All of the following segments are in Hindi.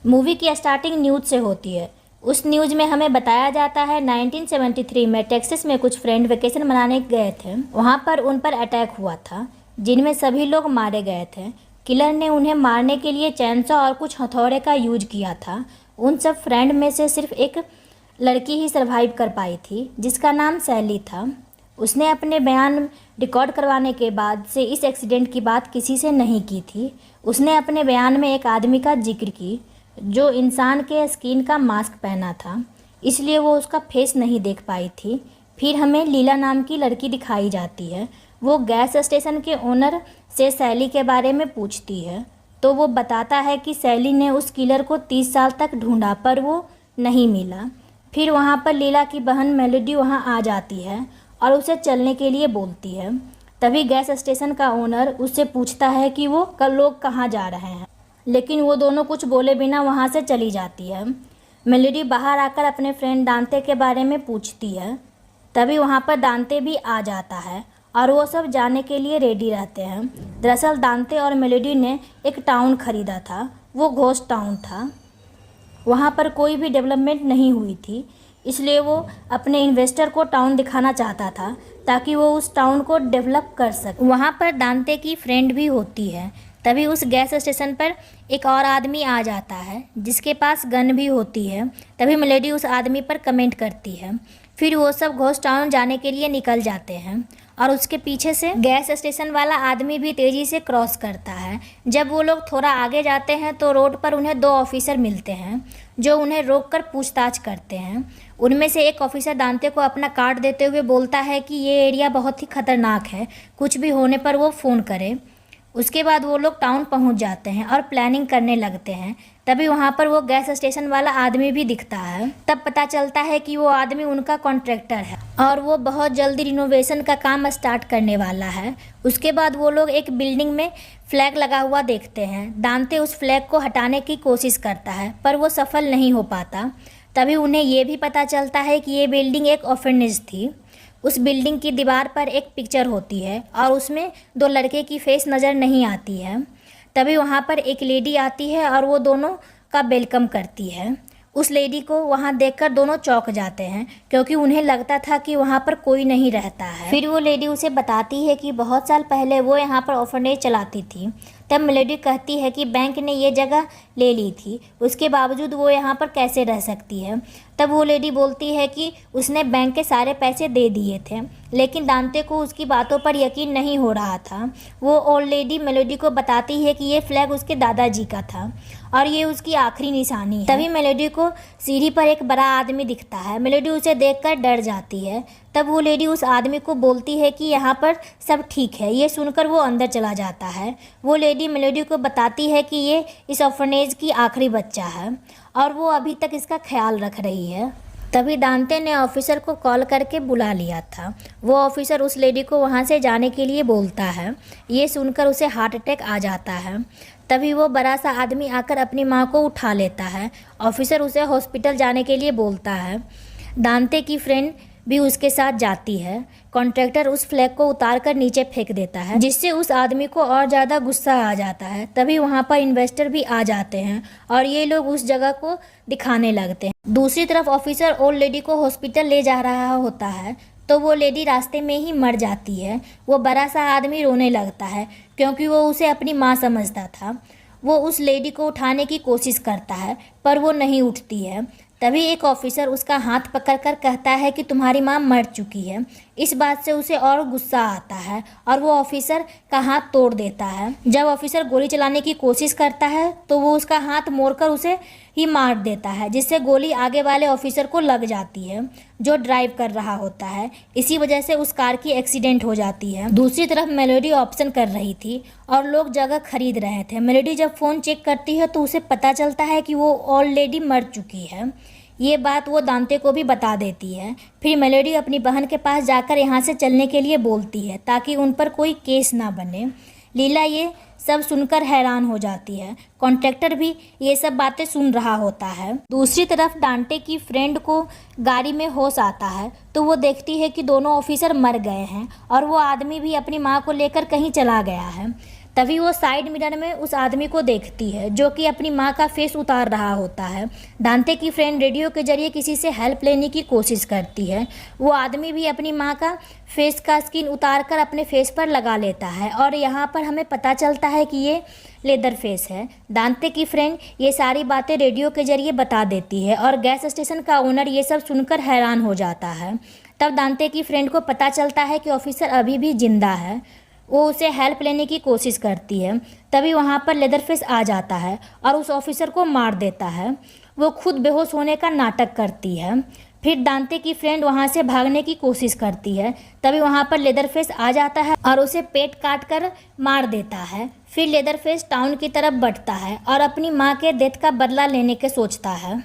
मूवी की स्टार्टिंग न्यूज़ से होती है। उस न्यूज़ में हमें बताया जाता है 1973 में टेक्सास में कुछ फ्रेंड वेकेशन मनाने गए थे। वहाँ पर उन पर अटैक हुआ था जिनमें सभी लोग मारे गए थे। किलर ने उन्हें मारने के लिए चैनसॉ और कुछ हथौड़े का यूज किया था। उन सब फ्रेंड में से सिर्फ एक लड़की ही सरवाइव कर पाई थी जिसका नाम सैली था। उसने अपने बयान रिकॉर्ड करवाने के बाद से इस एक्सीडेंट की बात किसी से नहीं की थी। उसने अपने बयान में एक आदमी का जिक्र की जो इंसान के स्किन का मास्क पहना था, इसलिए वो उसका फेस नहीं देख पाई थी। फिर हमें लीला नाम की लड़की दिखाई जाती है। वो गैस स्टेशन के ओनर से सैली के बारे में पूछती है तो वो बताता है कि सैली ने उस किलर को 30 साल तक ढूंढा पर वो नहीं मिला। फिर वहाँ पर लीला की बहन मेलोडी वहाँ आ जाती है और उसे चलने के लिए बोलती है। तभी गैस स्टेशन का ओनर उससे पूछता है कि वो कल लोग कहाँ जा रहे हैं, लेकिन वो दोनों कुछ बोले बिना वहाँ से चली जाती है। मेलोडी बाहर आकर अपने फ्रेंड दांते के बारे में पूछती है। तभी वहाँ पर दांते भी आ जाता है और वो सब जाने के लिए रेडी रहते हैं। दरअसल दांते और मेलोडी ने एक टाउन खरीदा था। वो घोस्ट टाउन था। वहाँ पर कोई भी डेवलपमेंट नहीं हुई थी, इसलिए वो अपने इन्वेस्टर को टाउन दिखाना चाहता था ताकि वो उस टाउन को डेवलप कर सके। वहाँ पर दांते की फ्रेंड भी होती है। तभी उस गैस स्टेशन पर एक और आदमी आ जाता है जिसके पास गन भी होती है। तभी मेलोडी उस आदमी पर कमेंट करती है। फिर वो सब घोस्ट टाउन जाने के लिए निकल जाते हैं और उसके पीछे से गैस स्टेशन वाला आदमी भी तेज़ी से क्रॉस करता है। जब वो लोग थोड़ा आगे जाते हैं तो रोड पर उन्हें 2 ऑफिसर मिलते हैं जो उन्हें रोककर पूछताछ करते हैं। उनमें से एक ऑफिसर दांते को अपना कार्ड देते हुए बोलता है कि ये एरिया बहुत ही खतरनाक है, कुछ भी होने पर वो फ़ोन करे। उसके बाद वो लोग टाउन पहुंच जाते हैं और प्लानिंग करने लगते हैं। तभी वहाँ पर वो गैस स्टेशन वाला आदमी भी दिखता है। तब पता चलता है कि वो आदमी उनका कॉन्ट्रैक्टर है और वो बहुत जल्दी रिनोवेशन का काम स्टार्ट करने वाला है। उसके बाद वो लोग एक बिल्डिंग में फ्लैग लगा हुआ देखते हैं। दांते उस फ्लैग को हटाने की कोशिश करता है पर वो सफल नहीं हो पाता। तभी उन्हें ये भी पता चलता है कि ये बिल्डिंग एक ऑर्फनेज थी। उस बिल्डिंग की दीवार पर एक पिक्चर होती है और उसमें 2 लड़के की फेस नज़र नहीं आती है। तभी वहाँ पर एक लेडी आती है और वो दोनों का वेलकम करती है। उस लेडी को वहाँ देखकर दोनों चौंक जाते हैं क्योंकि उन्हें लगता था कि वहाँ पर कोई नहीं रहता है। फिर वो लेडी उसे बताती है कि बहुत साल पहले वो यहाँ पर ऑर्फनेज चलाती थी। तब मेलोडी कहती है कि बैंक ने ये जगह ले ली थी, उसके बावजूद वो यहाँ पर कैसे रह सकती है। तब वो लेडी बोलती है कि उसने बैंक के सारे पैसे दे दिए थे, लेकिन दांते को उसकी बातों पर यकीन नहीं हो रहा था। वो ओल्ड लेडी मेलोडी को बताती है कि ये फ्लैग उसके दादाजी का था और ये उसकी आखिरी निशानी है। तभी मेलोडी को सीढ़ी पर एक बड़ा आदमी दिखता है। मेलोडी उसे देखकर डर जाती है। तब वो लेडी उस आदमी को बोलती है कि यहाँ पर सब ठीक है। ये सुनकर वो अंदर चला जाता है। वो लेडी मेलोडी को बताती है कि ये इस ऑर्फनेज की आखिरी बच्चा है और वो अभी तक इसका ख्याल रख रही है। तभी दांते ने ऑफिसर को कॉल करके बुला लिया था। वो ऑफिसर उस लेडी को वहाँ से जाने के लिए बोलता है। ये सुनकर उसे हार्ट अटैक आ जाता है। तभी वो बड़ा सा आदमी आकर अपनी माँ को उठा लेता है। ऑफिसर उसे हॉस्पिटल जाने के लिए बोलता है। दांते की फ्रेंड भी उसके साथ जाती है। कॉन्ट्रैक्टर उस फ्लैग को उतार कर नीचे फेंक देता है जिससे उस आदमी को और ज़्यादा गुस्सा आ जाता है। तभी वहाँ पर इन्वेस्टर भी आ जाते हैं और ये लोग उस जगह को दिखाने लगते हैं। दूसरी तरफ ऑफिसर ओल्ड लेडी को हॉस्पिटल ले जा रहा होता है तो वो लेडी रास्ते में ही मर जाती है। वो बड़ा सा आदमी रोने लगता है क्योंकि वो उसे अपनी माँ समझता था। वो उस लेडी को उठाने की कोशिश करता है पर वो नहीं उठती है। तभी एक ऑफिसर उसका हाथ पकड़कर कहता है कि तुम्हारी माँ मर चुकी है। इस बात से उसे और गुस्सा आता है और वो ऑफिसर का हाथ तोड़ देता है। जब ऑफिसर गोली चलाने की कोशिश करता है तो वो उसका हाथ मोड़कर उसे ही मार देता है जिससे गोली आगे वाले ऑफिसर को लग जाती है जो ड्राइव कर रहा होता है। इसी वजह से उस कार की एक्सीडेंट हो जाती है। दूसरी तरफ मेलोडी ऑप्शन कर रही थी और लोग जगह खरीद रहे थे। मेलोडी जब फ़ोन चेक करती है तो उसे पता चलता है कि वो ओल्ड लेडी मर चुकी है। ये बात वो दांते को भी बता देती है। फिर मेलोडी अपनी बहन के पास जाकर यहाँ से चलने के लिए बोलती है ताकि उन पर कोई केस ना बने। लीला ये सब सुनकर हैरान हो जाती है। कॉन्ट्रैक्टर भी ये सब बातें सुन रहा होता है। दूसरी तरफ दांते की फ्रेंड को गाड़ी में होश आता है तो वो देखती है कि दोनों ऑफिसर मर गए हैं और वो आदमी भी अपनी माँ को लेकर कहीं चला गया है। तभी वो साइड मिरर में उस आदमी को देखती है जो कि अपनी माँ का फेस उतार रहा होता है। दांते की फ्रेंड रेडियो के जरिए किसी से हेल्प लेने की कोशिश करती है। वो आदमी भी अपनी माँ का फेस का स्किन उतार कर अपने फेस पर लगा लेता है और यहाँ पर हमें पता चलता है कि ये लेदर फेस है। दांते की फ्रेंड ये सारी बातें रेडियो के जरिए बता देती है और गैस स्टेशन का ओनर ये सब सुनकर हैरान हो जाता है। तब दांते की फ्रेंड को पता चलता है कि ऑफिसर अभी भी जिंदा है। वो उसे हेल्प लेने की कोशिश करती है। तभी वहाँ पर लेदरफेस आ जाता है और उस ऑफिसर को मार देता है। वो खुद बेहोश होने का नाटक करती है। फिर दांते की फ्रेंड वहाँ से भागने की कोशिश करती है। तभी वहाँ पर लेदरफेस आ जाता है और उसे पेट काट कर मार देता है। फिर लेदरफेस टाउन की तरफ बढ़ता है और अपनी माँ के डेथ का बदला लेने के सोचता है।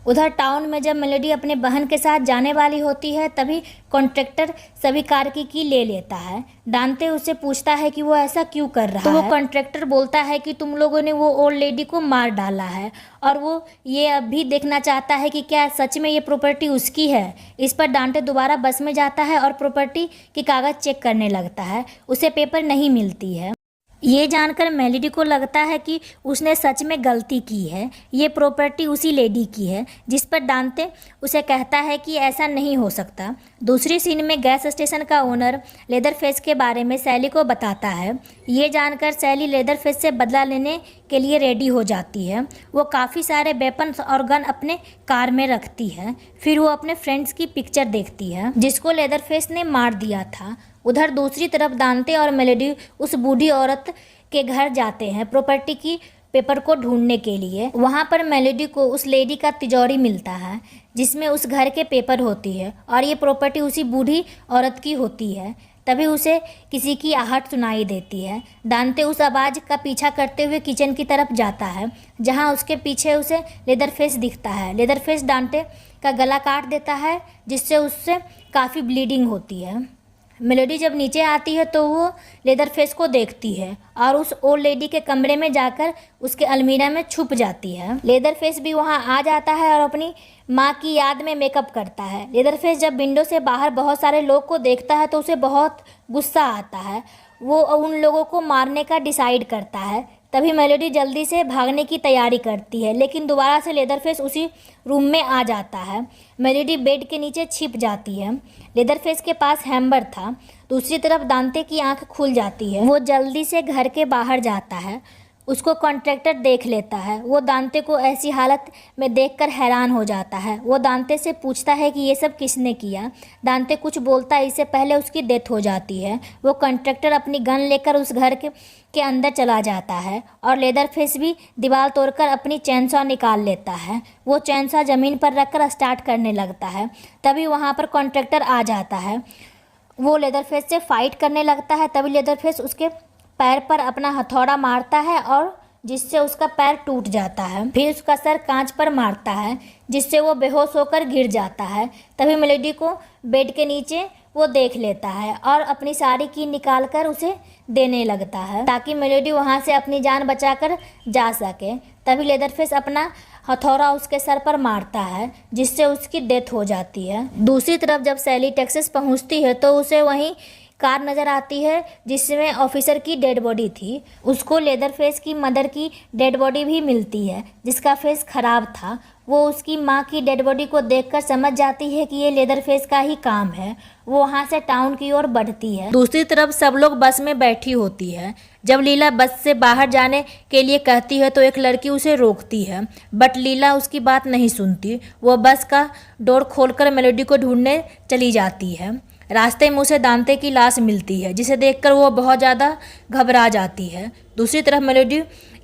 उधर टाउन में जब मेलोडी अपने बहन के साथ जाने वाली होती है तभी कॉन्ट्रैक्टर सभी कार की ले लेता है। दांते उससे पूछता है कि वो ऐसा क्यों कर रहा है। तो वो कॉन्ट्रैक्टर बोलता है कि तुम लोगों ने वो ओल्ड लेडी को मार डाला है और वो ये अब भी देखना चाहता है कि क्या सच में ये प्रॉपर्टी उसकी है। इस पर दांते दोबारा बस में जाता है और प्रॉपर्टी के कागज़ चेक करने लगता है। उसे पेपर नहीं मिलती है। ये जानकर मेलोडी को लगता है कि उसने सच में गलती की है। ये प्रॉपर्टी उसी लेडी की है, जिस पर दांते उसे कहता है कि ऐसा नहीं हो सकता। दूसरी सीन में गैस स्टेशन का ओनर लेदरफेस के बारे में सैली को बताता है। ये जानकर सैली लेदरफेस से बदला लेने के लिए रेडी हो जाती है। वो काफ़ी सारे वेपन्स और गन अपने कार में रखती है। फिर वो अपने फ्रेंड्स की पिक्चर देखती है जिसको लेदरफेस ने मार दिया था। उधर दूसरी तरफ दांते और मेलोडी उस बूढ़ी औरत के घर जाते हैं प्रॉपर्टी की पेपर को ढूंढने के लिए। वहाँ पर मेलोडी को उस लेडी का तिजोरी मिलता है जिसमें उस घर के पेपर होती है और ये प्रॉपर्टी उसी बूढ़ी औरत की होती है। तभी उसे किसी की आहट सुनाई देती है। दांते उस आवाज़ का पीछा करते हुए किचन की तरफ जाता है जहाँ उसके पीछे उसे लेदरफेस दिखता है। लेदरफेस दांते का गला काट देता है जिससे उससे काफ़ी ब्लीडिंग होती है। मेलोडी जब नीचे आती है तो वो लेदरफेस को देखती है और उस ओल्ड लेडी के कमरे में जाकर उसके अलमीरा में छुप जाती है। लेदरफेस भी वहाँ आ जाता है और अपनी माँ की याद में मेकअप करता है। लेदरफेस जब विंडो से बाहर बहुत सारे लोग को देखता है तो उसे बहुत गुस्सा आता है। वो उन लोगों को मारने का डिसाइड करता है। तभी मेलोडी जल्दी से भागने की तैयारी करती है लेकिन दोबारा से लेदरफेस उसी रूम में आ जाता है। मेलोडी बेड के नीचे छिप जाती है। लेदरफेस के पास हैमर था। दूसरी तरफ दांते की आंख खुल जाती है। वो जल्दी से घर के बाहर जाता है। उसको कॉन्ट्रैक्टर देख लेता है। वो दांते को ऐसी हालत में देखकर हैरान हो जाता है। वो दांते से पूछता है कि ये सब किसने किया। दांते कुछ बोलता है, इससे पहले उसकी डेथ हो जाती है। वो कॉन्ट्रैक्टर अपनी गन लेकर उस घर के अंदर चला जाता है और लेदरफेस भी दीवार तोड़कर अपनी चैनसॉ निकाल लेता है। वो चैनसॉ ज़मीन पर रखकर स्टार्ट करने लगता है। तभी वहाँ पर कॉन्ट्रैक्टर आ जाता है। वो लेदरफेस से फाइट करने लगता है। तभी लेदरफेस उसके पैर पर अपना हथौड़ा मारता है और जिससे उसका पैर टूट जाता है। फिर उसका सर कांच पर मारता है जिससे वो बेहोश होकर गिर जाता है। तभी मेलोडी को बेड के नीचे वो देख लेता है और अपनी साड़ी की निकाल कर उसे देने लगता है ताकि मेलोडी वहाँ से अपनी जान बचाकर जा सके। तभी लेदरफेस अपना हथौड़ा उसके सर पर मारता है जिससे उसकी डेथ हो जाती है। दूसरी तरफ जब सैली टेक्सास पहुँचती है तो उसे वहीं कार नज़र आती है जिसमें ऑफिसर की डेड बॉडी थी। उसको लेदरफेस की मदर की डेड बॉडी भी मिलती है जिसका फेस खराब था। वो उसकी माँ की डेड बॉडी को देखकर समझ जाती है कि ये लेदरफेस का ही काम है। वो वहाँ से टाउन की ओर बढ़ती है। दूसरी तरफ सब लोग बस में बैठी होती है। जब लीला बस से बाहर जाने के लिए कहती है तो एक लड़की उसे रोकती है बट लीला उसकी बात नहीं सुनती। वो बस का डोर खोलकर मेलोडी को ढूंढने चली जाती है। रास्ते में उसे दांते की लाश मिलती है जिसे देखकर वो बहुत ज़्यादा घबरा जाती है। दूसरी तरफ मेलोडी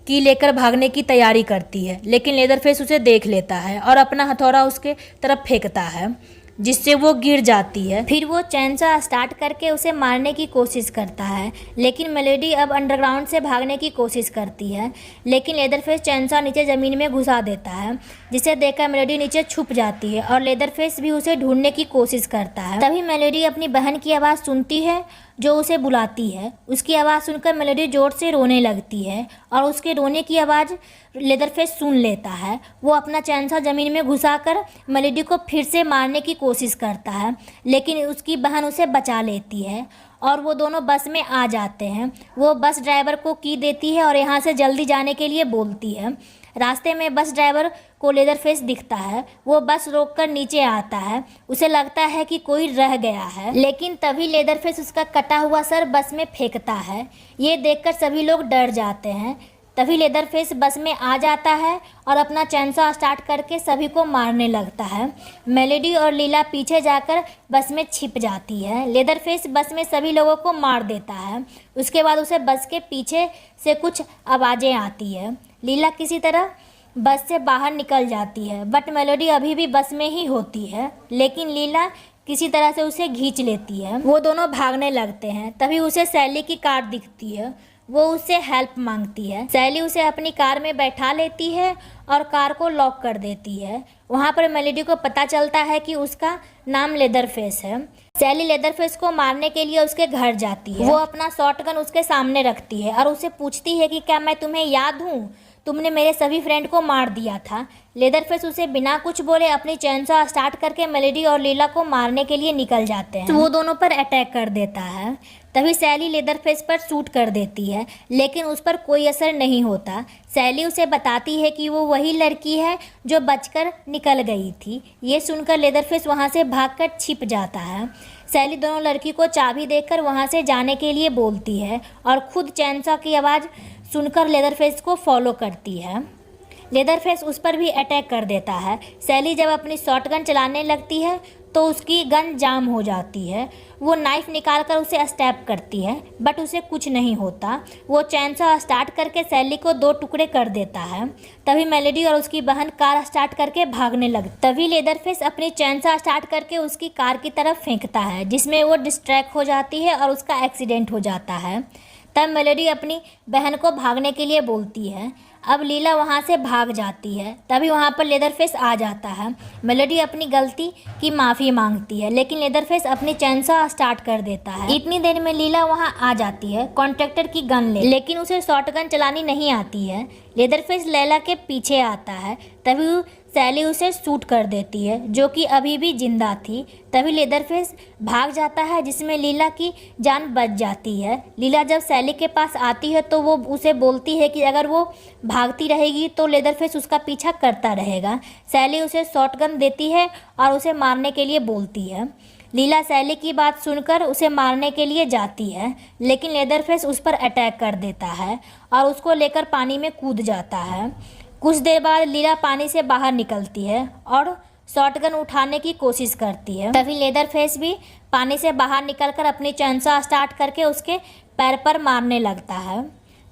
की लेकर भागने की तैयारी करती है लेकिन लेदरफेस उसे देख लेता है और अपना हथौड़ा उसके तरफ फेंकता है जिससे वो गिर जाती है। फिर वो चैनसॉ स्टार्ट करके उसे मारने की कोशिश करता है लेकिन मेलोडी अब अंडरग्राउंड से भागने की कोशिश करती है लेकिन लेदरफेस चैनसॉ नीचे ज़मीन में घुसा देता है जिसे देखकर मेलोडी नीचे छुप जाती है और लेदरफेस भी उसे ढूंढने की कोशिश करता है। तभी मेलोडी अपनी बहन की आवाज़ सुनती है जो उसे बुलाती है। उसकी आवाज़ सुनकर मेलोडी जोर से रोने लगती है और उसके रोने की आवाज़ लेदरफेस सुन लेता है। वो अपना चैनसॉ ज़मीन में घुसाकर मेलोडी को फिर से मारने की कोशिश करता है लेकिन उसकी बहन उसे बचा लेती है और वो दोनों बस में आ जाते हैं। वो बस ड्राइवर को की देती है और यहाँ से जल्दी जाने के लिए बोलती है। रास्ते में बस ड्राइवर को लेदरफेस दिखता है। वो बस रोककर नीचे आता है। उसे लगता है कि कोई रह गया है, लेकिन तभी लेदरफेस उसका कटा हुआ सर बस में फेंकता है। ये देखकर सभी लोग डर जाते हैं। तभी लेदरफेस बस में आ जाता है और अपना चैनसॉ स्टार्ट करके सभी को मारने लगता है। मेलोडी और लीला पीछे जाकर बस में छिप जाती है। लेदरफेस बस में सभी लोगों को मार देता है। उसके बाद उसे बस के पीछे से कुछ आवाज़ें आती है। लीला किसी तरह बस से बाहर निकल जाती है, बट मेलोडी अभी भी बस में ही होती है, लेकिन लीला किसी तरह से उसे खींच लेती है। वो दोनों भागने लगते हैं। तभी उसे सैली की कार दिखती है। वो उससे हेल्प मांगती है। सैली उसे अपनी कार में बैठा लेती है और कार को लॉक कर देती है। वहाँ पर मेलोडी को पता चलता है कि उसका नाम लेदरफेस है। सैली लेदरफेस को मारने के लिए उसके घर जाती है। वो अपना शॉटगन उसके सामने रखती है और उसे पूछती है कि क्या मैं तुम्हें याद हूँ? तुमने मेरे सभी फ्रेंड को मार दिया था। लेदरफेस उसे बिना कुछ बोले अपनी चैनसॉ स्टार्ट करके मेलोडी और लीला को मारने के लिए निकल जाते हैं। तो वो दोनों पर अटैक कर देता है। तभी सैली लेदरफेस पर शूट कर देती है, लेकिन उस पर कोई असर नहीं होता। सैली उसे बताती है कि वो वही लड़की है जो बचकर निकल गई थी। ये सुनकर लेदरफेस वहाँ से भागकर छिप जाता है। सैली दोनों लड़की को चाबी देकर वहाँ से जाने के लिए बोलती है और खुद चैनसॉ की आवाज़ सुनकर लेदरफेस को फॉलो करती है। लेदरफेस उस पर भी अटैक कर देता है। सैली जब अपनी शॉटगन चलाने लगती है तो उसकी गन जाम हो जाती है। वो नाइफ निकालकर उसे स्टैब करती है, बट उसे कुछ नहीं होता। वो चैनसॉ स्टार्ट करके सैली को 2 टुकड़े कर देता है। तभी मेलोडी और उसकी बहन कार स्टार्ट करके भागने लगती। तभी लेदरफेस अपनी चैनसॉ स्टार्ट करके उसकी कार की तरफ फेंकता है, जिसमें वो डिस्ट्रैक्ट हो जाती है और उसका एक्सीडेंट हो जाता है। तब मेलोडी अपनी बहन को भागने के लिए बोलती है। अब लीला वहाँ से भाग जाती है। तभी वहाँ पर लेदरफेस आ जाता है। मेलोडी अपनी गलती की माफ़ी मांगती है, लेकिन लेदरफेस अपनी चैनसॉ स्टार्ट कर देता है। इतनी देर में लीला वहाँ आ जाती है कॉन्ट्रैक्टर की गन ले, लेकिन उसे शॉटगन चलानी नहीं आती है। लेदरफेस लैला के पीछे आता है। तभी सैली उसे शूट कर देती है, जो कि अभी भी जिंदा थी। तभी लेदरफेस भाग जाता है, जिसमें लीला की जान बच जाती है। लीला जब सैली के पास आती है तो वो उसे बोलती है कि अगर वो भागती रहेगी तो लेदरफेस उसका पीछा करता रहेगा। सैली उसे शॉटगन देती है और उसे मारने के लिए बोलती है। लीला सैली की बात सुनकर उसे मारने के लिए जाती है, लेकिन लेदरफेस उस पर अटैक कर देता है और उसको लेकर पानी में कूद जाता है। कुछ देर बाद लीला पानी से बाहर निकलती है और शॉटगन उठाने की कोशिश करती है। तभी लेदरफेस भी पानी से बाहर निकलकर अपनी चैनसॉ स्टार्ट करके उसके पैर पर मारने लगता है।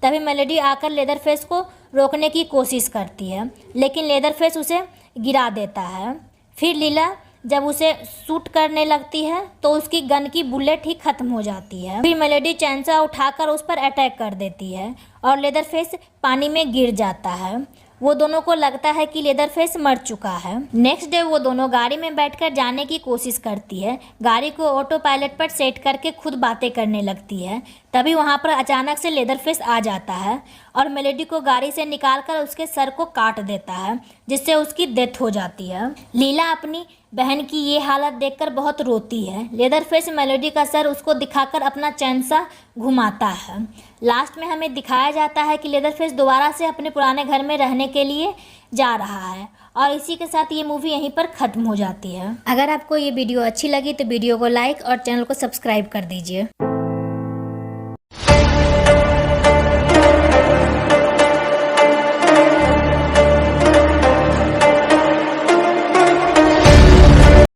तभी मेलोडी आकर लेदरफेस को रोकने की कोशिश करती है, लेकिन लेदरफेस उसे गिरा देता है। फिर लीला जब उसे शूट करने लगती है तो उसकी गन की बुलेट ही खत्म हो जाती है। फिर मेलोडी चैनसॉ उठाकर उस पर अटैक कर देती है और लेदरफेस पानी में गिर जाता है। वो दोनों को लगता है कि लेदरफेस मर चुका है। नेक्स्ट डे वो दोनों गाड़ी में बैठकर जाने की कोशिश करती है। गाड़ी को ऑटो पायलट पर सेट करके खुद बातें करने लगती है। तभी वहाँ पर अचानक से लेदरफेस आ जाता है और मेलोडी को गाड़ी से निकालकर उसके सर को काट देता है, जिससे उसकी डेथ हो जाती है। लीला अपनी बहन की ये हालत देखकर बहुत रोती है। लेदरफेस मेलोडी का सर उसको दिखाकर अपना चैनसॉ घुमाता है। लास्ट में हमें दिखाया जाता है कि लेदरफेस दोबारा से अपने पुराने घर में रहने के लिए जा रहा है और इसी के साथ ये मूवी यहीं पर ख़त्म हो जाती है। अगर आपको ये वीडियो अच्छी लगी तो वीडियो को लाइक और चैनल को सब्सक्राइब कर दीजिए।